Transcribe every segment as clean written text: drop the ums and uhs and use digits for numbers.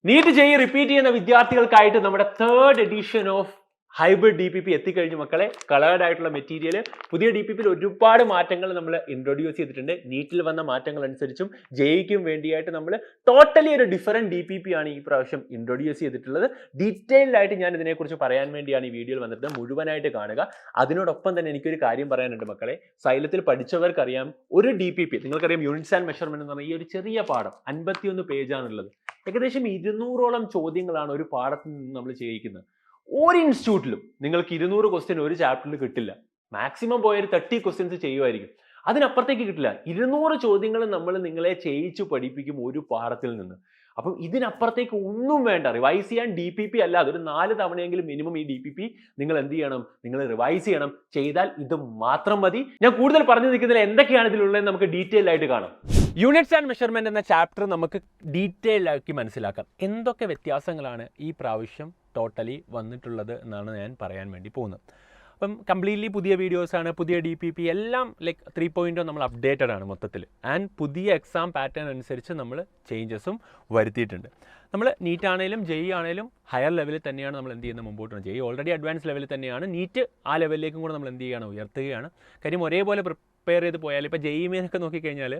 NEET JEE repeat ചെയ്യുന്ന വിദ്യാർത്ഥികൾക്കായിട്ട് നമ്മുടെ third edition of hybrid DPP എത്തിക്കഴിഞ്ഞു മക്കളെ. കളേർഡ് ആയിട്ടുള്ള മെറ്റീരിയൽ പുതിയ DPPയിൽ ഒരുപാട് മാറ്റങ്ങൾ നമ്മൾ ഇൻട്രൊഡ്യൂസ് ചെയ്തിട്ടുണ്ട്. നീറ്റിൽ വന്ന മാറ്റങ്ങൾ അനുസരിച്ചും ജെഇക്കും വേണ്ടിയായിട്ട് നമ്മൾ ടോട്ടലി ഒരു ഡിഫറൻറ്റ് DPP ആണ് ഈ പ്രാവശ്യം ഇൻട്രൊഡ്യൂസ് ചെയ്തിട്ടുള്ളത്. ഡീറ്റെയിൽഡ് ആയിട്ട് ഞാൻ ഇതിനെക്കുറിച്ച് പറയാൻ വേണ്ടിയാണ് ഈ വീഡിയോയിൽ വന്നിട്ട് മുഴുവനായിട്ട് കാണുക. അതിനോടൊപ്പം തന്നെ എനിക്കൊരു കാര്യം പറയാനുണ്ട് മക്കളെ. സൈലത്തിൽ പഠിച്ചവർക്കറിയാം ഒരു DPP നിങ്ങൾക്കറിയാം യൂണിറ്റ്സ് ആൻഡ് മെഷർമെന്റ് എന്ന് പറഞ്ഞാൽ ഈ ഒരു ചെറിയ പാഠം 51 പേജാണുള്ളത്. ഏകദേശം 200ഓളം ചോദ്യങ്ങളാണ് ഒരു പാഠത്തിൽ നിന്ന് നമ്മൾ ചെയ്യിക്കുന്നത്. ഒരു ഇൻസ്റ്റിറ്റ്യൂട്ടിലും നിങ്ങൾക്ക് 200 ക്വസ്റ്റ്യൻ ഒരു ചാപ്റ്ററിൽ കിട്ടില്ല. മാക്സിമം പോയൊരു 30 ക്വസ്റ്റ്യൻസ് ചെയ്യുമായിരിക്കും. അതിനപ്പുറത്തേക്ക് കിട്ടില്ല. 200 ചോദ്യങ്ങൾ നമ്മൾ നിങ്ങളെ ചെയ്യിച്ചു പഠിപ്പിക്കും ഒരു പാഠത്തിൽ നിന്ന്. അപ്പം ഇതിനപ്പുറത്തേക്ക് ഒന്നും വേണ്ട. റിവൈസ് ചെയ്യാൻ DPP അല്ലാതെ ഒരു 4 തവണയെങ്കിലും മിനിമം ഈ DPP നിങ്ങൾ എന്ത് ചെയ്യണം? നിങ്ങൾ റിവൈസ് ചെയ്യണം. ചെയ്താൽ ഇത് മാത്രം മതി. ഞാൻ കൂടുതൽ പറഞ്ഞു നിൽക്കുന്നതിൽ എന്തൊക്കെയാണ് ഇതിലുള്ളതെന്ന് നമുക്ക് ഡീറ്റെയിൽ ആയിട്ട് കാണാം. യൂണിറ്റ്സ് ആൻഡ് മെഷർമെന്റ് എന്ന ചാപ്റ്റർ നമുക്ക് ഡീറ്റെയിൽ ആക്കി മനസ്സിലാക്കാം. എന്തൊക്കെ വ്യത്യാസങ്ങളാണ് ഈ പ്രാവശ്യം ടോട്ടലി വന്നിട്ടുള്ളത് എന്നാണ് ഞാൻ പറയാൻ വേണ്ടി പോകുന്നത്. അപ്പം കംപ്ലീറ്റ്ലി പുതിയ വീഡിയോസാണ്, പുതിയ DPP എല്ലാം ലൈക്ക് 3.0 നമ്മൾ അപ്ഡേറ്റഡ് ആണ് മൊത്തത്തിൽ. ആൻഡ് പുതിയ എക്സാം പാറ്റേൺ അനുസരിച്ച് നമ്മൾ ചേഞ്ചസും വരുത്തിയിട്ടുണ്ട്. നമ്മൾ നീറ്റ് ആണെങ്കിലും ജെഇ ആണെങ്കിലും ഹയർ ലെവലിൽ തന്നെയാണ് നമ്മൾ എന്ത് ചെയ്യുന്നത് മുമ്പോട്ട്. ജെഇ ഓൾറെഡി അഡ്വാൻസ് ലെവലിൽ തന്നെയാണ്. നീറ്റ് ആ ലെവലിലേക്കും കൂടെ നമ്മൾ എന്ത് ചെയ്യുകയാണ്, ഉയർത്തുകയാണ്. കാര്യം ഒരേപോലെ പ്രിപ്പയർ ചെയ്ത് പോയാൽ ഇപ്പോൾ ജെഇ മെയിനൊക്കെ നോക്കിക്കഴിഞ്ഞാൽ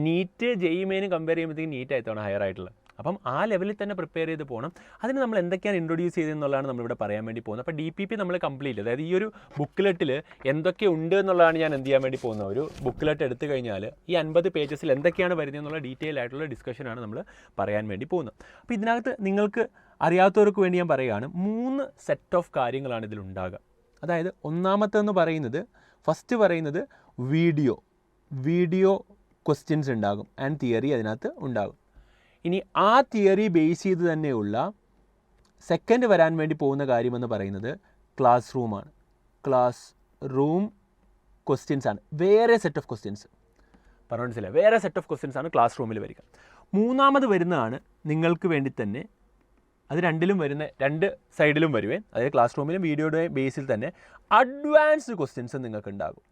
നീറ്റ് ജെഇ മെയിനും കമ്പയർ ചെയ്യുമ്പോഴത്തേക്കും നീറ്റ് ആയിട്ടാണ് ഹയർ ആയിട്ടുള്ളത്. അപ്പം ആ ലെവലിൽ തന്നെ പ്രിപ്പയർ ചെയ്ത് പോകണം. അതിന് നമ്മൾ എന്തൊക്കെയാണ് ഇൻട്രൊഡ്യൂസ് ചെയ്തതെന്നുള്ളതാണ് നമ്മളിവിടെ പറയാൻ വേണ്ടി പോകുന്നത്. അപ്പോൾ DPP നമ്മൾ കംപ്ലീറ്റ്, അതായത് ഈ ഒരു ബുക്ക്ലെറ്റിൽ എന്തൊക്കെ ഉണ്ട് എന്നുള്ളതാണ് ഞാൻ എന്ത് ചെയ്യാൻ വേണ്ടി പോകുന്നത്. ഒരു ബുക്ക്ലെറ്റ് എടുത്തു കഴിഞ്ഞാൽ ഈ 50 പേജസിൽ എന്തൊക്കെയാണ് വരുന്നതെന്നുള്ള ഡീറ്റെയിൽ ആയിട്ടുള്ള ഡിസ്കഷനാണ് നമ്മൾ പറയാൻ വേണ്ടി പോകുന്നത്. അപ്പോൾ ഇതിനകത്ത് നിങ്ങൾക്ക് അറിയാത്തവർക്ക് വേണ്ടി ഞാൻ പറയുകയാണ്, 3 സെറ്റ് ഓഫ് കാര്യങ്ങളാണ് ഇതിലുണ്ടാകുക. അതായത് ഒന്നാമത്തെന്ന് പറയുന്നത്, ഫസ്റ്റ് പറയുന്നത് വീഡിയോ ക്വസ്റ്റ്യൻസ് ഉണ്ടാകും ആൻഡ് തിയറി അതിനകത്ത് ഉണ്ടാകും. ഇനി ആ തിയറി ബേസ് ചെയ്ത് തന്നെയുള്ള സെക്കൻഡ് വരാൻ വേണ്ടി പോകുന്ന കാര്യമെന്ന് പറയുന്നത് ക്ലാസ് റൂമാണ്. ക്ലാസ് റൂം ക്വസ്റ്റ്യൻസ് ആണ്, വേറെ സെറ്റ് ഓഫ് ക്വസ്റ്റ്യൻസ്. പറഞ്ഞു മനസ്സിലായി, വേറെ സെറ്റ് ഓഫ് ക്വസ്റ്റ്യൻസ് ആണ് ക്ലാസ് റൂമിൽ വരിക. മൂന്നാമത് വരുന്നതാണ് നിങ്ങൾക്ക് വേണ്ടി തന്നെ, അത് രണ്ടിലും വരുന്ന, രണ്ട് സൈഡിലും വരുവേ, അതായത് ക്ലാസ് റൂമിലും വീഡിയോയുടെ ബേസിൽ തന്നെ അഡ്വാൻസ്ഡ് ക്വസ്റ്റ്യൻസ് നിങ്ങൾക്ക് ഉണ്ടാകും.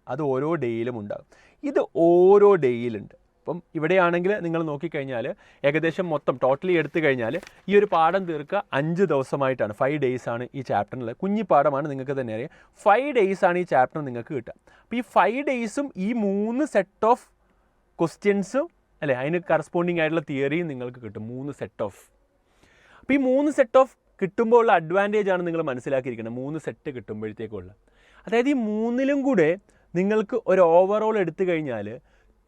അത് ഓരോ ഡേയിലും ഉണ്ടാകും. ഇത് ഓരോ ഡേയിലുണ്ട്. അപ്പം ഇവിടെയാണെങ്കിൽ നിങ്ങൾ നോക്കിക്കഴിഞ്ഞാൽ ഏകദേശം മൊത്തം ടോട്ടലി എടുത്തു കഴിഞ്ഞാൽ ഈ ഒരു പാഠം തീർക്കുക 5 ദിവസമായിട്ടാണ്. 5 ഡേയ്സ് ആണ് ഈ ചാപ്റ്ററിൽ. കുഞ്ഞി പാഠമാണ്, നിങ്ങൾക്ക് തന്നെ അറിയാം. 5 ഡേയ്സ് ആണ് ഈ ചാപ്റ്റർ നിങ്ങൾക്ക് കിട്ടുക. അപ്പോൾ ഈ 5 ഡേയ്സും ഈ 3 സെറ്റ് ഓഫ് ക്വസ്റ്റ്യൻസും അല്ലേ, അതിന് കറസ്പോണ്ടിങ് ആയിട്ടുള്ള തിയറിയും നിങ്ങൾക്ക് കിട്ടും. 3 സെറ്റ് ഓഫ്. അപ്പോൾ ഈ 3 സെറ്റ് ഓഫ് കിട്ടുമ്പോൾ ഉള്ള അഡ്വാൻറ്റേജ് ആണ് നിങ്ങൾ മനസ്സിലാക്കിയിരിക്കുന്നത്. 3 സെറ്റ് കിട്ടുമ്പോഴത്തേക്കുള്ള, അതായത് ഈ 3ലും കൂടെ നിങ്ങൾക്ക് ഒരു ഓവറോൾ എടുത്തു കഴിഞ്ഞാൽ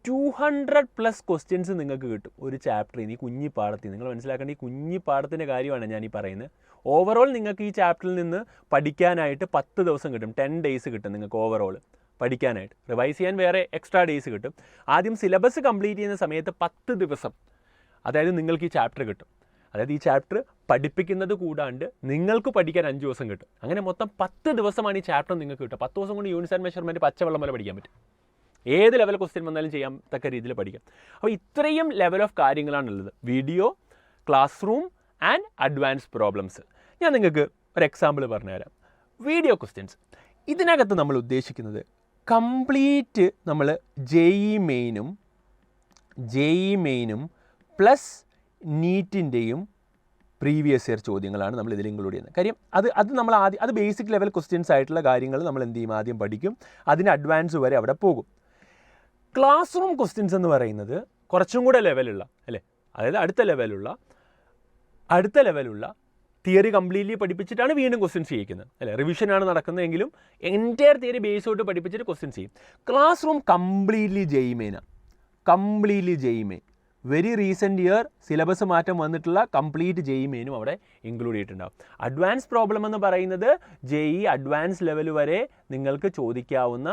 200+ ക്വസ്റ്റ്യൻസ് നിങ്ങൾക്ക് കിട്ടും ഒരു ചാപ്റ്ററിൽ. ഈ കുഞ്ഞി പാഠത്തിൽ നിങ്ങൾ മനസ്സിലാക്കേണ്ട ഈ കുഞ്ഞി പാഠത്തിൻ്റെ കാര്യമാണ് ഞാൻ ഈ പറയുന്നത്. ഓവറോൾ നിങ്ങൾക്ക് ഈ ചാപ്റ്ററിൽ നിന്ന് പഠിക്കാനായിട്ട് 10 ദിവസം കിട്ടും. 10 ഡേയ്സ് കിട്ടും നിങ്ങൾക്ക് ഓവറോൾ പഠിക്കാനായിട്ട്. റിവൈസ് ചെയ്യാൻ വേറെ എക്സ്ട്രാ ഡേയ്സ് കിട്ടും. ആദ്യം സിലബസ് കംപ്ലീറ്റ് ചെയ്യുന്ന സമയത്ത് 10 ദിവസം അതായത് നിങ്ങൾക്ക് ഈ ചാപ്റ്റർ കിട്ടും. അതായത് ഈ ചാപ്റ്റർ പഠിപ്പിക്കുന്നത് കൂടാണ്ട് നിങ്ങൾക്ക് പഠിക്കാൻ 5 ദിവസം കിട്ടും. അങ്ങനെ മൊത്തം 10 ദിവസമാണ് ഈ ചാപ്റ്റർ നിങ്ങൾക്ക് കിട്ടുക. 10 ദിവസം കൊണ്ട് യൂണിറ്റ്സ് ആൻഡ് മെഷർമെൻറ്റ് പച്ചവെള്ളം പോലെ പഠിക്കാൻ പറ്റും. ഏത് ലെവൽ ക്വസ്റ്റ്യൻ വന്നാലും ചെയ്യാൻ തക്ക രീതിയിൽ പഠിക്കാം. അപ്പോൾ ഇത്രയും ലെവൽ ഓഫ് കാര്യങ്ങളാണുള്ളത്. Video, classroom and advance problems. ഞാൻ നിങ്ങൾക്ക് ഒരു എക്സാമ്പിൾ പറഞ്ഞുതരാം. വീഡിയോ ക്വസ്റ്റ്യൻസ്, ഇതിനകത്ത് നമ്മൾ ഉദ്ദേശിക്കുന്നത് കംപ്ലീറ്റ് നമ്മൾ ജെഇ മെയിനും പ്ലസ് നീറ്റിൻ്റെയും പ്രീവിയസ് ഇയർ ചോദ്യങ്ങളാണ് നമ്മൾ ഇതിൽ ഇൻക്ലൂഡ് ചെയ്യുന്നത്. കാര്യം അത് നമ്മൾ ആദ്യം, അത് ബേസിക് ലെവൽ ക്വസ്റ്റ്യൻസ് ആയിട്ടുള്ള കാര്യങ്ങൾ നമ്മൾ എന്ത് ചെയ്യും, ആദ്യം പഠിക്കും. അതിന് അഡ്വാൻസ് വരെ അവിടെ പോകും. ക്ലാസ് റൂം ക്വസ്റ്റ്യൻസ് എന്ന് പറയുന്നത് കുറച്ചും കൂടെ ലെവലുള്ള അല്ലേ, അതായത് അടുത്ത ലെവലുള്ള തിയറി കംപ്ലീറ്റ്ലി പഠിപ്പിച്ചിട്ടാണ് വീണ്ടും ക്വസ്റ്റ്യൻസ് ചെയ്യിക്കുന്നത് അല്ലേ. റിവിഷനാണ് നടക്കുന്നതെങ്കിലും എൻറ്റയർ തിയറി ബേസ് തൊട്ട് പഠിപ്പിച്ചിട്ട് ക്വസ്റ്റ്യൻസ് ചെയ്യും. Class room completely JEE main. Very recent year syllabus മാറ്റം വന്നിട്ടുള്ള കംപ്ലീറ്റ് ജെഇ മെയിനും അവിടെ ഇൻക്ലൂഡ് ചെയ്തിട്ടുണ്ടാകും. അഡ്വാൻസ് പ്രോബ്ലം എന്ന് പറയുന്നത് ജെഇ അഡ്വാൻസ് ലെവൽ വരെ നിങ്ങൾക്ക് ചോദിക്കാവുന്ന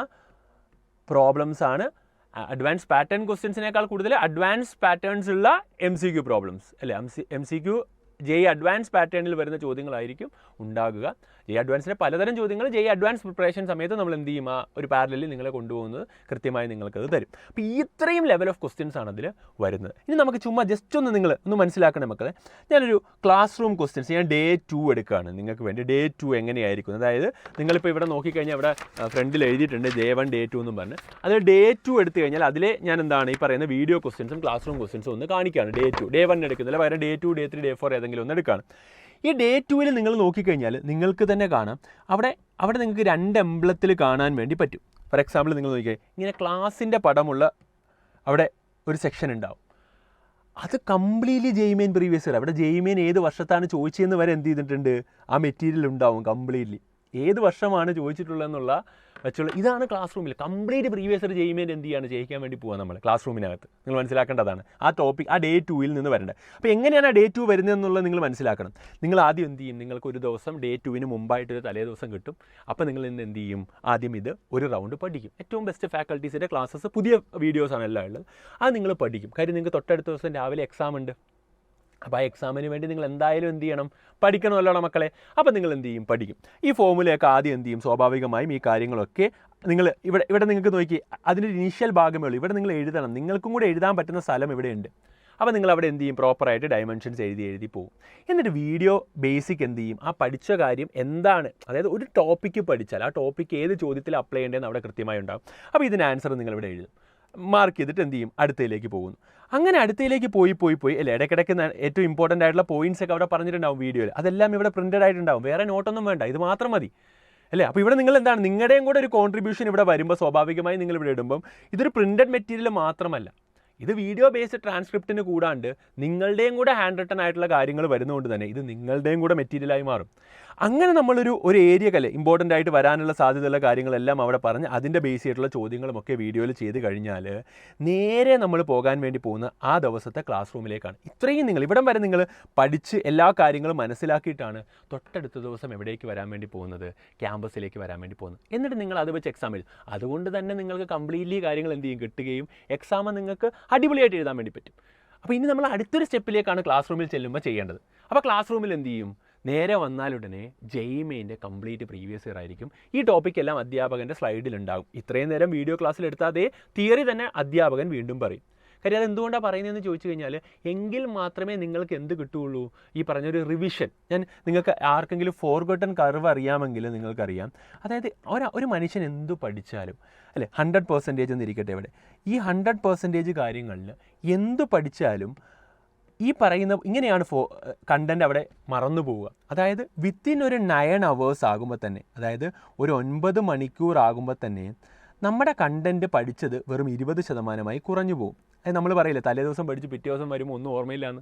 പ്രോബ്ലംസ് ആണ്. അഡ്വാൻസ് പാറ്റേൺ ക്വസ്റ്റ്യൻസിനേക്കാൾ കൂടുതൽ അഡ്വാൻസ് പാറ്റേൺസ് ഉള്ള MCQ പ്രോബ്ലംസ് അല്ലേ. MCQ JEE അഡ്വാൻസ് പാറ്റേണിൽ വരുന്ന ചോദ്യങ്ങളായിരിക്കും ഉണ്ടാകുക. JEE അഡ്വാൻസിൻ്റെ പലതരം ചോദ്യങ്ങൾ JEE അഡ്വാൻസ് പ്രിപ്പറേഷൻ സമയത്ത് നമ്മൾ എന്ത് ചെയ്യും, ഒരു പാരലലിൽ നിങ്ങളെ കൊണ്ടുപോകുന്നത് കൃത്യമായി നിങ്ങൾക്കത് തരും. അപ്പോൾ ഇത്രയും ലെവൽ ഓഫ് ക്വസ്റ്റ്യൻസ് ആണ് അതിൽ വരുന്നത്. ഇനി നമുക്ക് ചുമ്മാ ജസ്റ്റ് ഒന്ന് മനസ്സിലാക്കണേ മക്കളെ. ഞാനൊരു ക്ലാസ് റൂം ക്വസ്റ്റ്യൻസ് ഞാൻ Day 2 എടുക്കുകയാണ് നിങ്ങൾക്ക് വേണ്ടി. Day 2 എങ്ങനെയായിരിക്കും, അതായത് നിങ്ങളിപ്പോൾ ഇവിടെ നോക്കിക്കഴിഞ്ഞാൽ ഇവിടെ ഫ്രണ്ടിൽ എഴുതിയിട്ടുണ്ട് Day 1 Day 2 എന്നും പറഞ്ഞ്. അത് Day 2 എടുത്തു കഴിഞ്ഞാൽ അതിലെ ഞാൻ എന്താണ് ഈ പറയുന്ന വീഡിയോ ക്വസ്റ്റ്യൻസും ക്ലാസ് റൂം ക്വസ്റ്റ്യൻസും ഒന്ന് കാണിക്കുകയാണ്. Day 2 Day 1 എടുക്കുന്നില്ല, പകരം Day 2 Day 3 Day 4 ഏതെങ്കിലും ഒന്ന് എടുക്കുകയാണ്. ഈ Day 2 നിങ്ങൾ നോക്കിക്കഴിഞ്ഞാൽ നിങ്ങൾക്ക് തന്നെ കാണാം അവിടെ നിങ്ങൾക്ക് 2 എംബ്ലത്തിൽ കാണാൻ വേണ്ടി പറ്റും. ഫോർ എക്സാമ്പിൾ നിങ്ങൾ നോക്കിയാൽ ഇങ്ങനെ ക്ലാസിൻ്റെ പടമുള്ള അവിടെ ഒരു സെക്ഷൻ ഉണ്ടാവും. അത് കംപ്ലീറ്റ്ലി JEE പ്രീവിയസ് ഇയർ. അവിടെ JEE ഏത് വർഷത്താണ് ചോദിച്ചതെന്ന് വരെ എന്ത് ചെയ്തിട്ടുണ്ട്, ആ മെറ്റീരിയൽ ഉണ്ടാവും കംപ്ലീറ്റ്ലി. ഏത് വർഷമാണ് ചോദിച്ചിട്ടുള്ളതെന്നുള്ള വെച്ചുള്ള ഇതാണ് ക്ലാസ് റൂമിൽ കംപ്ലീറ്റ് പ്രീവിയസ് ഇയർ JEE എന്ത് ചെയ്യാണ് ചെയ്യിക്കാൻ വേണ്ടി പോകാൻ നമ്മൾ ക്ലാസ് റൂമിനകത്ത്. നിങ്ങൾ മനസ്സിലാക്കേണ്ടതാണ് ആ ടോപ്പിക് ആ Day 2 നിന്ന് വരേണ്ടത്. അപ്പോൾ എങ്ങനെയാണ് ആ Day 2 വരുന്നതെന്നുള്ളത് നിങ്ങൾ മനസ്സിലാക്കണം. നിങ്ങൾ ആദ്യം എന്ത് ചെയ്യും, നിങ്ങൾക്ക് ഒരു ദിവസം Day 2 മുമ്പായിട്ടൊരു തലേ ദിവസം കിട്ടും. അപ്പോൾ നിങ്ങൾ ഇന്ന് എന്ത് ചെയ്യും, ആദ്യം ഇത് ഒരു റൗണ്ട് പഠിക്കും. ഏറ്റവും ബെസ്റ്റ് ഫാക്കൽറ്റീസിൻ്റെ ക്ലാസ്സസ് പുതിയ വീഡിയോസാണ് എല്ലാം ഉള്ളത്. അത് നിങ്ങൾ പഠിക്കും. കാര്യം നിങ്ങൾക്ക് തൊട്ടടുത്ത ദിവസം രാവിലെ എക്സാം ഉണ്ട്. അപ്പോൾ ആ എക്സാമിന് വേണ്ടി നിങ്ങൾ എന്തായാലും എന്ത് ചെയ്യണം, പഠിക്കണമല്ലോ മക്കളെ. അപ്പോൾ നിങ്ങൾ എന്ത് ചെയ്യും, പഠിക്കും. ഈ ഫോമുലയൊക്കെ ആദ്യം എന്ത് ചെയ്യും, സ്വാഭാവികമായും ഈ കാര്യങ്ങളൊക്കെ നിങ്ങൾ ഇവിടെ നിങ്ങൾക്ക് നോക്കി അതിൻ്റെ ഇനീഷ്യൽ ഭാഗമേ ഉള്ളൂ. ഇവിടെ നിങ്ങൾ എഴുതണം, നിങ്ങൾക്കും കൂടെ എഴുതാൻ പറ്റുന്ന സ്ഥലം ഇവിടെയുണ്ട്. അപ്പോൾ നിങ്ങൾ അവിടെ എന്ത് ചെയ്യും, പ്രോപ്പറായിട്ട് ഡയമെൻഷൻസ് എഴുതി പോകും. എന്നിട്ട് വീഡിയോ ബേസിക് എന്ത് ചെയ്യും, ആ പഠിച്ച കാര്യം എന്താണ്, അതായത് ഒരു ടോപ്പിക്ക് പഠിച്ചാൽ ആ ടോപ്പിക്ക് ഏത് ചോദ്യത്തിൽ അപ്ലൈ ചെയ്യേണ്ടതെന്ന് അവിടെ കൃത്യമായി ഉണ്ടാകും. അപ്പോൾ ഇതിന് ആൻസർ നിങ്ങളിവിടെ എഴുതും, മാർക്ക് ചെയ്തിട്ട് എന്ത് ചെയ്യും, അടുത്തയിലേക്ക് പോകുന്നു. അങ്ങനെ അടുത്തയിലേക്ക് പോയി അല്ലേ, ഇടയ്ക്കിടയ്ക്ക് ഏറ്റവും ഇമ്പോർട്ടൻ്റ് ആയിട്ടുള്ള പോയിന്റ്സ് ഒക്കെ അവിടെ പറഞ്ഞിട്ടുണ്ടാവും വീഡിയോയിൽ. അതെല്ലാം ഇവിടെ പ്രിൻറ്റഡ് ആയിട്ടുണ്ടാവും, വേറെ നോട്ടൊന്നും വേണ്ട, ഇത് മാത്രം മതി അല്ലേ. അപ്പോൾ ഇവിടെ നിങ്ങൾ എന്താണ്, നിങ്ങളുടെയും കൂടെ ഒരു കോൺട്രിബ്യൂഷൻ ഇവിടെ വരുമ്പോൾ സ്വാഭാവികമായി നിങ്ങൾ ഇവിടെ ഇടുമ്പം ഇതൊരു പ്രിൻറ്റഡ് മെറ്റീരിയൽ മാത്രമല്ല, ഇത് വീഡിയോ ബേസ്ഡ് ട്രാൻസ്ക്രിപ്റ്റിന് കൂടാണ്ട് നിങ്ങളുടെയും കൂടെ ഹാൻഡ് റിട്ടൺ ആയിട്ടുള്ള കാര്യങ്ങൾ വരുന്നതുകൊണ്ട് തന്നെ ഇത് നിങ്ങളുടെയും കൂടെ മെറ്റീരിയലായി മാറും. അങ്ങനെ നമ്മളൊരു ഏരിയക്കല്ലേ ഇമ്പോർട്ടൻ്റ് ആയിട്ട് വരാനുള്ള സാധ്യതയുള്ള കാര്യങ്ങളെല്ലാം അവിടെ പറഞ്ഞ് അതിൻ്റെ ബേസ് ചെയ്തിട്ടുള്ള ചോദ്യങ്ങളുമൊക്കെ വീഡിയോയിൽ ചെയ്ത് കഴിഞ്ഞാൽ നേരെ നമ്മൾ പോകാൻ വേണ്ടി പോകുന്ന ആ ദിവസത്തെ ക്ലാസ് റൂമിലേക്കാണ്. ഇത്രയും നിങ്ങൾ ഇവിടം വരെ നിങ്ങൾ പഠിച്ച് എല്ലാ കാര്യങ്ങളും മനസ്സിലാക്കിയിട്ടാണ് തൊട്ടടുത്ത ദിവസം എവിടേക്ക് വരാൻ വേണ്ടി പോകുന്നത്, ക്യാമ്പസിലേക്ക് വരാൻ വേണ്ടി പോകുന്നത്. എന്നിട്ട് നിങ്ങൾ അത് വെച്ച് എക്സാം എഴുതും. അതുകൊണ്ട് തന്നെ നിങ്ങൾക്ക് കംപ്ലീറ്റ്ലി കാര്യങ്ങൾ എന്ത് ചെയ്യും, കിട്ടുകയും എക്സാം നിങ്ങൾക്ക് അടിപൊളിയായിട്ട് എഴുതാൻ വേണ്ടി പറ്റും. അപ്പോൾ ഇനി നമ്മൾ അടുത്തൊരു സ്റ്റെപ്പിലേക്കാണ് ക്ലാസ് റൂമിൽ ചെല്ലുമ്പോൾ ചെയ്യേണ്ടത്. അപ്പോൾ ക്ലാസ് റൂമിൽ എന്ത് ചെയ്യും, നേരെ വന്നാലുടനെ JEE കംപ്ലീറ്റ് പ്രീവിയസ് ഇയർ ആയിരിക്കും. ഈ ടോപ്പിക്കെല്ലാം അധ്യാപകൻ്റെ സ്ലൈഡിലുണ്ടാകും. ഇത്രയും നേരം വീഡിയോ ക്ലാസ്സിൽ എടുത്ത അതേ തിയറി തന്നെ അധ്യാപകൻ വീണ്ടും പറയും. കാര്യം അതെന്തുകൊണ്ടാണ് പറയുന്നതെന്ന് ചോദിച്ചു കഴിഞ്ഞാൽ എങ്കിൽ മാത്രമേ നിങ്ങൾക്ക് എന്ത് കിട്ടുകയുള്ളൂ, ഈ പറഞ്ഞൊരു റിവിഷൻ. ഞാൻ നിങ്ങൾക്ക് ആർക്കെങ്കിലും ഫോർഗോട്ടൺ കർവ് അറിയാമെങ്കിൽ നിങ്ങൾക്കറിയാം, അതായത് ഒരു മനുഷ്യൻ എന്തു പഠിച്ചാലും അല്ലേ 100% എന്നിരിക്കട്ടെ ഇവിടെ, ഈ 100% കാര്യങ്ങളിൽ എന്തു പഠിച്ചാലും ഈ പറയുന്ന ഇങ്ങനെയാണ് കണ്ടൻറ്റ് അവിടെ മറന്നു പോവുക. അതായത് വിത്തിൻ ഒരു 9 hours ആകുമ്പോൾ തന്നെ, അതായത് ഒരു 9 മണിക്കൂർ ആകുമ്പോൾ തന്നെ നമ്മുടെ കണ്ടൻറ്റ് പഠിച്ചത് വെറും 20% കുറഞ്ഞു പോകും. അത് നമ്മൾ പറയില്ല തലേ ദിവസം പഠിച്ച് പിറ്റേ ദിവസം വരുമ്പോൾ ഒന്നും ഓർമ്മയില്ലാന്ന്.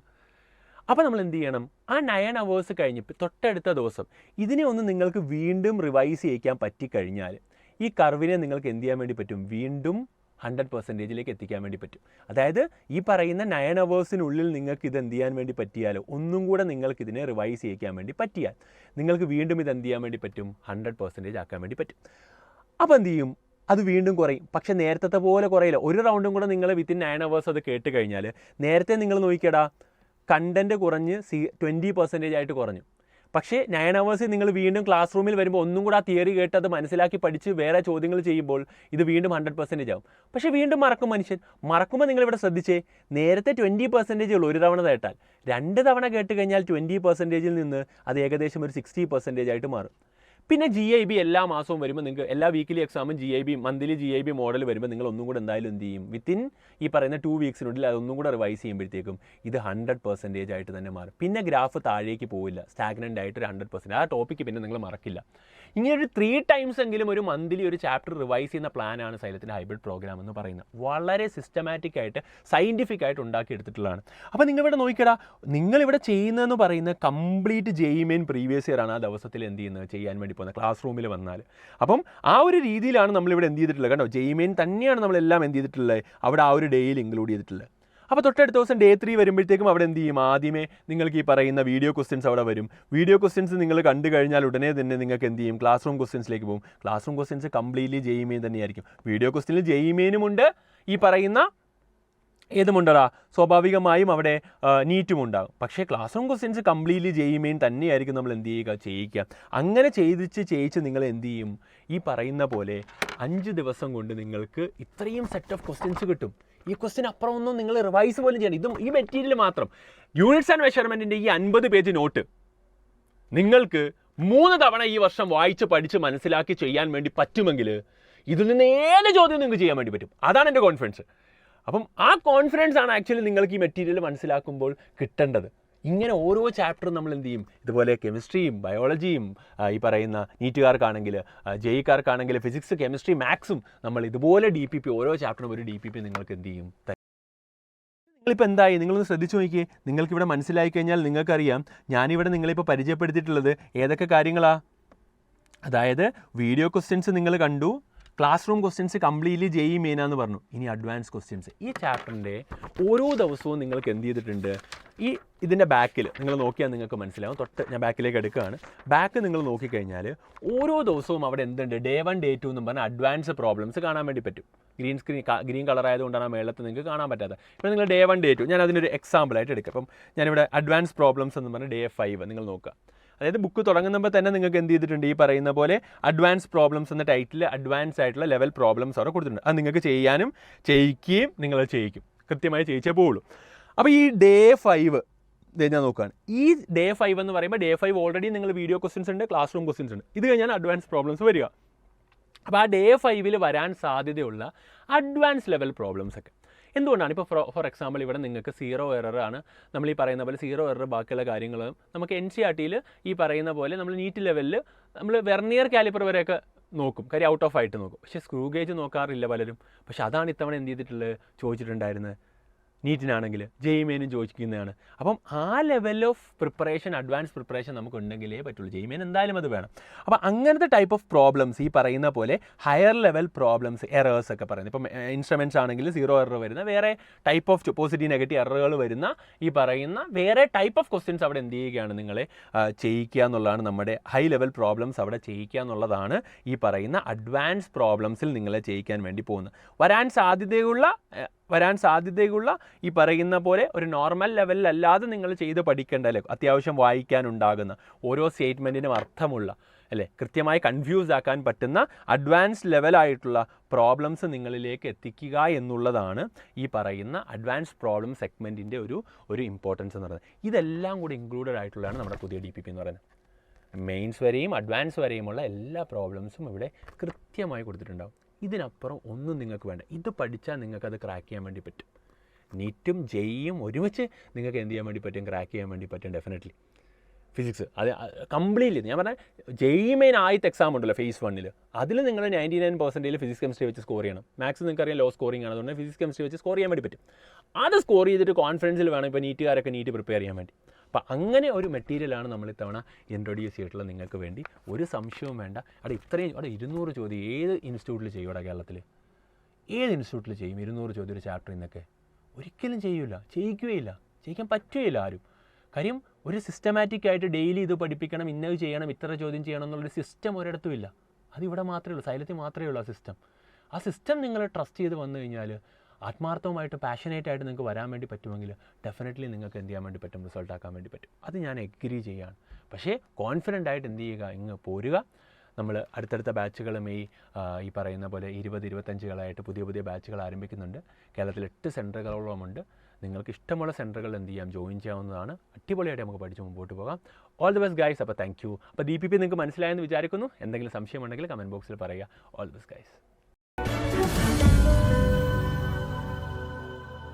അപ്പോൾ നമ്മൾ എന്ത് ചെയ്യണം, ആ 9 hours കഴിഞ്ഞ് തൊട്ടടുത്ത ദിവസം ഇതിനെ ഒന്ന് നിങ്ങൾക്ക് വീണ്ടും റിവൈസ് ചെയ്യിക്കാൻ പറ്റിക്കഴിഞ്ഞാൽ ഈ കർവിനെ നിങ്ങൾക്ക് എന്ത് ചെയ്യാൻ വേണ്ടി പറ്റും, വീണ്ടും 100%ലേക്ക് എത്തിക്കാൻ വേണ്ടി പറ്റും. അതായത് ഈ പറയുന്ന 9 hours നിങ്ങൾക്ക് ഇത് എന്ത് ചെയ്യാൻ വേണ്ടി പറ്റിയാലോ, ഒന്നും കൂടെ നിങ്ങൾക്ക് ഇതിനെ റിവൈസ് ചെയ്യിക്കാൻ വേണ്ടി പറ്റിയാൽ നിങ്ങൾക്ക് വീണ്ടും ഇത് എന്ത് ചെയ്യാൻ വേണ്ടി പറ്റും, 100% ആക്കാൻ വേണ്ടി പറ്റും. അപ്പോൾ എന്ത് ചെയ്യും, അത് വീണ്ടും കുറയും. പക്ഷേ നേരത്തെ പോലെ കുറയില്ല. ഒരു റൗണ്ടും കൂടെ നിങ്ങൾ വിത്തിൻ 9 hours അത് കേട്ട് കഴിഞ്ഞാൽ നേരത്തെ നിങ്ങൾ നോക്കിക്കടാ കണ്ടൻറ്റ് കുറഞ്ഞ് 20% ആയിട്ട് കുറഞ്ഞു. പക്ഷേ 9 hours നിങ്ങൾ വീണ്ടും ക്ലാസ് റൂമിൽ വരുമ്പോൾ ഒന്നും കൂടെ ആ തിയറി കേട്ട് അത് മനസ്സിലാക്കി പഠിച്ച് വേറെ ചോദ്യങ്ങൾ ചെയ്യുമ്പോൾ ഇത് വീണ്ടും 100% ആവും. പക്ഷേ വീണ്ടും മറക്കും മനുഷ്യൻ. മറക്കുമ്പോൾ നിങ്ങളിവിടെ ശ്രദ്ധിച്ചേ, നേരത്തെ 20% ഉള്ളൂ ഒരു തവണ കേട്ടാൽ. 2 തവണ കേട്ട് കഴിഞ്ഞാൽ 20%-ൽ നിന്ന് അത് ഏകദേശം ഒരു 60% ആയിട്ട് മാറും. പിന്നെ GIB എല്ലാ മാസവും വരുമ്പോൾ നിങ്ങൾക്ക് എല്ലാ വീക്കിലി എക്സാമും GIB മന്ത്ലി GIB മോഡൽ വരുമ്പോൾ നിങ്ങൾ ഒന്നും കൂടെ എന്തായാലും എന്ത് ചെയ്യും, വിത്തിൻ ഈ പറയുന്ന 2 weeksനുള്ളിൽ അതൊന്നും കൂടെ റിവൈസ് ചെയ്യുമ്പോഴത്തേക്കും ഇത് 100% ആയിട്ട് തന്നെ മാറും. പിന്നെ ഗ്രാഫ് താഴേക്ക് പോവില്ല, സ്റ്റാഗ്നൻ്റ് ആയിട്ട് ഒരു 100%. ആ ടോപ്പിക്ക് പിന്നെ നിങ്ങൾ മറക്കില്ല. ഇങ്ങനെ ഒരു 3 times എങ്കിലും ഒരു മന്ത്ലി ഒരു ചാപ്റ്റർ റിവൈസ് ചെയ്യുന്ന പ്ലാനാണ് സൈലത്തിൻ്റെ ഹൈബ്രിഡ് പ്രോഗ്രാം എന്ന് പറയുന്നത്. വളരെ സിസ്റ്റമാറ്റിക് ആയിട്ട് സയൻറ്റിഫിക് ആയിട്ട് ഉണ്ടാക്കിയെടുത്തിട്ടുള്ളതാണ്. അപ്പോൾ നിങ്ങളിവിടെ നോക്കിക്കടാ, നിങ്ങളിവിടെ ചെയ്യുന്നതെന്ന് പറയുന്നത് കംപ്ലീറ്റ് JEE പ്രീവിയസ് ഇയർ ആണ് ആ ദിവസത്തിൽ എന്ത് ചെയ്യുന്നത് ചെയ്യാൻ വേണ്ടി പോകുന്നത് ക്ലാസ് റൂമിൽ വന്നാൽ. അപ്പം ആ ഒരു രീതിയിലാണ് നമ്മളിവിടെ എന്ത് ചെയ്തിട്ടുള്ളത് കണ്ടോ, JEE തന്നെയാണ് നമ്മളെല്ലാം എന്ത് ചെയ്തിട്ടുള്ളത് അവിടെ ആ ഒരു ഡേയിൽ ഇൻക്ലൂഡ് ചെയ്തിട്ടുള്ളത്. അപ്പോൾ തൊട്ടടുത്ത ദിവസം Day 3 വരുമ്പോഴത്തേക്കും അവിടെ എന്ത് ചെയ്യും, ആദ്യമേ നിങ്ങൾക്ക് ഈ പറയുന്ന വീഡിയോ ക്വസ്റ്റ്യൻസ് അവിടെ വരും. വീഡിയോ ക്വസ്റ്റ്യൻസ് നിങ്ങൾ കണ്ടു കഴിഞ്ഞാൽ ഉടനെ തന്നെ നിങ്ങൾക്ക് എന്ത് ചെയ്യും, ക്ലാസ് റൂം ക്വസ്റ്റ്യൻസിലേക്ക് പോകും. Class room questions completely JEE തന്നെയായിരിക്കും. വീഡിയോ ക്വസ്റ്റ്യനിൽ JEE ഉണ്ട്, ഈ പറയുന്ന ഏതുമുണ്ടടാ, സ്വാഭാവികമായും അവിടെ നീറ്റും ഉണ്ടാകും. പക്ഷേ ക്ലാസ് റൂം ക്വസ്റ്റ്യൻസ് കംപ്ലീറ്റ്ലി ജെഇമെയിൻ തന്നെയായിരിക്കും നമ്മൾ എന്ത് ചെയ്യുക, ചെയ്യിക്കുക. അങ്ങനെ ചെയ്യിച്ച് നിങ്ങൾ എന്ത് ചെയ്യും, ഈ പറയുന്ന പോലെ 5 ദിവസം കൊണ്ട് നിങ്ങൾക്ക് ഇത്രയും സെറ്റ് ഓഫ് ക്വസ്റ്റ്യൻസ് കിട്ടും. ഈ ക്വസ്റ്റ്യൻ അപ്പുറം ഒന്നും നിങ്ങൾ റിവൈസ് പോലും ചെയ്യണം. ഇതും ഈ മെറ്റീരിയൽ മാത്രം യൂണിറ്റ്സ് ആൻഡ് മെഷർമെൻറ്റിൻ്റെ ഈ 50 പേജ് നോട്ട് നിങ്ങൾക്ക് 3 തവണ ഈ വർഷം വായിച്ച് പഠിച്ച് മനസ്സിലാക്കി ചെയ്യാൻ വേണ്ടി പറ്റുമെങ്കിൽ ഇതിൽ നിന്ന് ഏത് ചോദ്യം നിങ്ങൾക്ക് ചെയ്യാൻ വേണ്ടി പറ്റും. അതാണ് എൻ്റെ കോൺഫിഡൻസ്. അപ്പം ആ കോൺഫിഡൻസ് ആണ് ആക്ച്വലി നിങ്ങൾക്ക് ഈ മെറ്റീരിയൽ മനസ്സിലാക്കുമ്പോൾ കിട്ടേണ്ടത്. ഇങ്ങനെ ഓരോ ചാപ്റ്ററും നമ്മൾ എന്ത് ചെയ്യും, ഇതുപോലെ കെമിസ്ട്രിയും ബയോളജിയും ഈ പറയുന്ന നീറ്റുകാർക്കാണെങ്കിൽ ജെഇക്കാർക്കാണെങ്കിൽ ഫിസിക്സ് കെമിസ്ട്രി മാത്സും നമ്മൾ ഇതുപോലെ DPP ഓരോ ചാപ്റ്ററും ഒരു DPP നിങ്ങൾക്ക് എന്ത് ചെയ്യും. നിങ്ങളിപ്പോൾ എന്തായി, നിങ്ങളൊന്ന് ശ്രദ്ധിച്ചു നോക്കിയേ. നിങ്ങൾക്കിവിടെ മനസ്സിലായി കഴിഞ്ഞാൽ നിങ്ങൾക്കറിയാം ഞാനിവിടെ നിങ്ങളിപ്പോൾ പരിചയപ്പെടുത്തിയിട്ടുള്ളത് ഏതൊക്കെ കാര്യങ്ങളാണ്. അതായത് വീഡിയോ ക്വസ്റ്റ്യൻസ് നിങ്ങൾ കണ്ടു, classroom questions completely JEE മെയിനാന്ന് പറഞ്ഞു. ഇനി അഡ്വാൻസ് ക്വസ്റ്റ്യൻസ് ഈ ചാപ്റ്ററിൻ്റെ ഓരോ ദിവസവും നിങ്ങൾക്ക് എന്ത് ചെയ്തിട്ടുണ്ട്, ഇതിൻ്റെ ബാക്കിൽ നിങ്ങൾ നോക്കിയാൽ നിങ്ങൾക്ക് മനസ്സിലാവും. ഞാൻ ബാക്കിലേക്ക് എടുക്കുകയാണ്. ബാക്ക് നിങ്ങൾ നോക്കിക്കഴിഞ്ഞാൽ ഓരോ ദിവസവും അവിടെ എന്തുണ്ട്, Day 1 Day 2 എന്നും പറഞ്ഞാൽ അഡ്വാൻസ് പ്രോബ്ലംസ് കാണാൻ വേണ്ടി പറ്റും. ഗ്രീൻ കളർ ആയതുകൊണ്ടാണ് ആ മേളത്ത് നിങ്ങൾക്ക് കാണാൻ പറ്റാത്തത്. ഇപ്പോൾ നിങ്ങൾ Day 1 Day 2 ഞാൻ അതിനൊരു എക്സാമ്പിളായിട്ട് എടുക്കാം. അപ്പം ഞാനിവിടെ അഡ്വാൻസ് പ്രോബ്ലംസ് എന്ന് പറഞ്ഞാൽ Day 5 നിങ്ങൾ നോക്കുക. അതായത് ബുക്ക് തുടങ്ങുമ്പോൾ തന്നെ നിങ്ങൾക്ക് എന്ത് ചെയ്തിട്ടുണ്ട്, ഈ പറയുന്ന പോലെ അഡ്വാൻസ് പ്രോബ്ലംസ് എന്ന ടൈറ്റിൽ അഡ്വാൻസ് ആയിട്ടുള്ള ലെവൽ പ്രോബ്ലംസ് അവിടെ കൊടുത്തിട്ടുണ്ട്. അത് നിങ്ങൾക്ക് ചെയ്യാനും ചെയ്യിക്കുകയും നിങ്ങൾ ചെയ്യിക്കും, കൃത്യമായി ചെയ്യിച്ചേ പോവുള്ളൂ. അപ്പോൾ ഈ Day 5 ഞാൻ നോക്കുകയാണ്. ഈ Day 5 എന്ന് പറയുമ്പോൾ Day 5 ഓൾറെഡി നിങ്ങൾ വീഡിയോ ക്വസ്റ്റ്യൻസ് ഉണ്ട്, ക്ലാസ് റൂം ക്വസ്റ്റ്യൻസ് ഉണ്ട്. ഇത് കഴിഞ്ഞാൽ അഡ്വാൻസ് പ്രോബ്ലംസ് വരിക. അപ്പോൾ ആ Day 5 വരാൻ സാധ്യതയുള്ള അഡ്വാൻസ് ലെവൽ പ്രോബ്ലംസ് ഒക്കെ എന്തുകൊണ്ടാണ്, ഇപ്പോൾ ഫോർ എക്സാമ്പിൾ ഇവിടെ നിങ്ങൾക്ക് 0 എറർ ആണ്. നമ്മൾ ഈ പറയുന്ന പോലെ 0 എറർ ബാക്കിയുള്ള കാര്യങ്ങൾ നമുക്ക് NCERTയിൽ ഈ പറയുന്ന പോലെ നമ്മൾ നീറ്റ് ലെവലിൽ നമ്മൾ വെർനിയർ കാലിപ്പർ വരെയൊക്കെ നോക്കും, കാര്യം ഔട്ട് ഓഫ് ആയിട്ട് നോക്കും. പക്ഷേ സ്ക്രൂ ഗേജ് നോക്കാറില്ല പലരും. പക്ഷേ അതാണ് ഇത്തവണ എന്ത് ചെയ്തിട്ടുള്ളത്, ചോദിച്ചിട്ടുണ്ടായിരുന്നത്. നീറ്റിനാണെങ്കിൽ ജെഇ മെയിനും ചോദിക്കുന്നതാണ്. അപ്പം ആ level of preparation, advance preparation നമുക്ക് ഉണ്ടെങ്കിലേ പറ്റുള്ളൂ. ജെഇ മെയിൻ എന്തായാലും അത് വേണം. അപ്പോൾ അങ്ങനത്തെ ടൈപ്പ് ഓഫ് പ്രോബ്ലംസ് ഈ പറയുന്ന പോലെ ഹയർ ലെവൽ പ്രോബ്ലംസ്, എറേഴ്സ് ഒക്കെ പറയുന്നത്, ഇപ്പം ഇൻസ്ട്രുമെൻറ്റ്സ് ആണെങ്കിൽ 0 എറർ വരുന്ന, വേറെ ടൈപ്പ് ഓഫ് പോസിറ്റീവ് നെഗറ്റീവ് എററുകൾ വരുന്ന ഈ പറയുന്ന വേറെ ടൈപ്പ് ഓഫ് ക്വസ്റ്റ്യൻസ് അവിടെ എന്ത് ചെയ്യുകയാണ്, നിങ്ങളെ ചെയ്യിക്കുക എന്നുള്ളതാണ്. നമ്മുടെ ഹൈ ലെവൽ പ്രോബ്ലംസ് അവിടെ ചെയ്യിക്കുക എന്നുള്ളതാണ് ഈ പറയുന്ന അഡ്വാൻസ് പ്രോബ്ലംസിൽ നിങ്ങളെ ചെയ്യിക്കാൻ വേണ്ടി പോകുന്നത്. വരാൻ സാധ്യതയുള്ള ഈ പറയുന്ന പോലെ ഒരു നോർമൽ ലെവലിലല്ലാതെ നിങ്ങൾ ചെയ്ത് പഠിക്കേണ്ട, അല്ലേ, അത്യാവശ്യം വായിക്കാനുണ്ടാകുന്ന ഓരോ സ്റ്റേറ്റ്മെൻറ്റിനും അർത്ഥമുള്ള, അല്ലേ, കൃത്യമായി കൺഫ്യൂസ് ആക്കാൻ പറ്റുന്ന അഡ്വാൻസ് ലെവലായിട്ടുള്ള പ്രോബ്ലംസ് നിങ്ങളിലേക്ക് എത്തിക്കുക എന്നുള്ളതാണ് ഈ പറയുന്ന അഡ്വാൻസ് പ്രോബ്ലം സെഗ്മെൻറ്റിൻ്റെ ഒരു ഇമ്പോർട്ടൻസ് എന്ന് പറയുന്നത്. ഇതെല്ലാം കൂടി ഇൻക്ലൂഡഡ് ആയിട്ടുള്ളതാണ് നമ്മുടെ പുതിയ DPP എന്ന് പറയുന്നത്. മെയിൻസ് വരെയും അഡ്വാൻസ് വരെയുമുള്ള എല്ലാ പ്രോബ്ലംസും ഇവിടെ കൃത്യമായി കൊടുത്തിട്ടുണ്ടാകും. ഇതിനപ്പുറം ഒന്നും നിങ്ങൾക്ക് വേണ്ട. ഇത് പഠിച്ചാൽ നിങ്ങൾക്കത് ക്രാക്ക് ചെയ്യാൻ വേണ്ടി പറ്റും. നീറ്റും ജെഇയും ഒരുമിച്ച് നിങ്ങൾക്ക് എന്ത് ചെയ്യാൻ വേണ്ടി പറ്റും, ക്രാക്ക് ചെയ്യാൻ വേണ്ടി പറ്റും ഡെഫിനറ്റ്ലി. ഫിസിക്സ് അത് കംപ്ലീറ്റ്ലി ഞാൻ പറഞ്ഞാൽ ജെഇ മെയിൻ ആദ്യത്തെ എക്സാം ഉണ്ടല്ലോ Phase 1, അതിൽ നിങ്ങൾ 99% ഫിസിക്സ് കെമിസ്ട്രി വെച്ച് സ്കോർ ചെയ്യണം. മാത്സ് നിങ്ങൾക്കറിയാം ലോ സ്കോറിംഗ് ആണ്, അതുകൊണ്ട് ഫിസിക്സ് കെമിസ്ട്രി വെച്ച് സ്കോർ ചെയ്യാൻ വേണ്ടി പറ്റും. അത് സ്കോർ ചെയ്തിട്ട് കോൺഫിഡൻസിൽ വേണം ഇപ്പോൾ നീറ്റുകാരൊക്കെ നീറ്റ് പ്രിപ്പയർ ചെയ്യാൻ വേണ്ടി. അപ്പോൾ അങ്ങനെ ഒരു മെറ്റീരിയലാണ് നമ്മൾ ഇത്തവണ ഇൻട്രൊഡ്യൂസ് ചെയ്തിട്ടുള്ളത് നിങ്ങൾക്ക് വേണ്ടി. ഒരു സംശയവും വേണ്ട. അവിടെ 200 ചോദ്യം ഏത് ഇൻസ്റ്റിറ്റ്യൂട്ടിൽ ചെയ്യും? ഇവിടെ കേരളത്തിൽ ഏത് ഇൻസ്റ്റിറ്റ്യൂട്ടിൽ ചെയ്യും 200 ചോദ്യം ഒരു ചാപ്റ്റർ എന്നൊക്കെ? ഒരിക്കലും ചെയ്യില്ല, ചെയ്യിക്കുകയില്ല, ചെയ്യിക്കാൻ പറ്റുകയില്ല ആരും. കാര്യം ഒരു സിസ്റ്റമാറ്റിക് ആയിട്ട് ഡെയിലി ഇത് പഠിപ്പിക്കണം, ഇന്നത് ചെയ്യണം, ഇത്ര ചോദ്യം ചെയ്യണം എന്നുള്ളൊരു സിസ്റ്റം ഒരിടത്തും ഇല്ല. അതിവിടെ മാത്രമേ ഉള്ളൂ, സൈലത്തിൽ മാത്രമേ ഉള്ളൂ ആ സിസ്റ്റം നിങ്ങൾ ട്രസ്റ്റ് ചെയ്ത് വന്നു കഴിഞ്ഞാൽ, ആത്മാർത്ഥമായിട്ട് പാഷനേറ്റ് ആയിട്ട് നിങ്ങൾക്ക് വരാൻ വേണ്ടി പറ്റുമെങ്കിൽ ഡെഫിനറ്റ്ലി നിങ്ങൾക്ക് എന്ത് ചെയ്യാൻ വേണ്ടി പറ്റും, റിസൾട്ട് ആക്കാൻ വേണ്ടി പറ്റും. അത് ഞാൻ എഗ്രി ചെയ്യാണ്. പക്ഷേ കോൺഫിഡൻ്റ് ആയിട്ട് എന്ത് ചെയ്യുക, ഇങ്ങ് പോരുക. നമ്മൾ അടുത്തടുത്ത ബാച്ചുകൾ ഈ പറയുന്ന പോലെ 20-25കളായിട്ട് പുതിയ ബാച്ചുകൾ ആരംഭിക്കുന്നുണ്ട്. കേരളത്തിൽ 8 സെൻറ്ററുകളോളമുണ്ട്. നിങ്ങൾക്ക് ഇഷ്ടമുള്ള സെൻറ്ററുകൾ എന്ത് ചെയ്യാം, ജോയിൻ ചെയ്യാവുന്നതാണ്. അടിപൊളിയായിട്ട് നമുക്ക് പഠിച്ച് മുമ്പോട്ട് പോകാം. All the best guys. അപ്പോൾ താങ്ക് യു. അപ്പോൾ DPP നിങ്ങൾക്ക് മനസ്സിലായെന്ന് വിചാരിക്കുന്നു. എന്തെങ്കിലും സംശയമുണ്ടെങ്കിൽ കമൻറ്റ് ബോക്സിൽ പറയുക. All the best guys.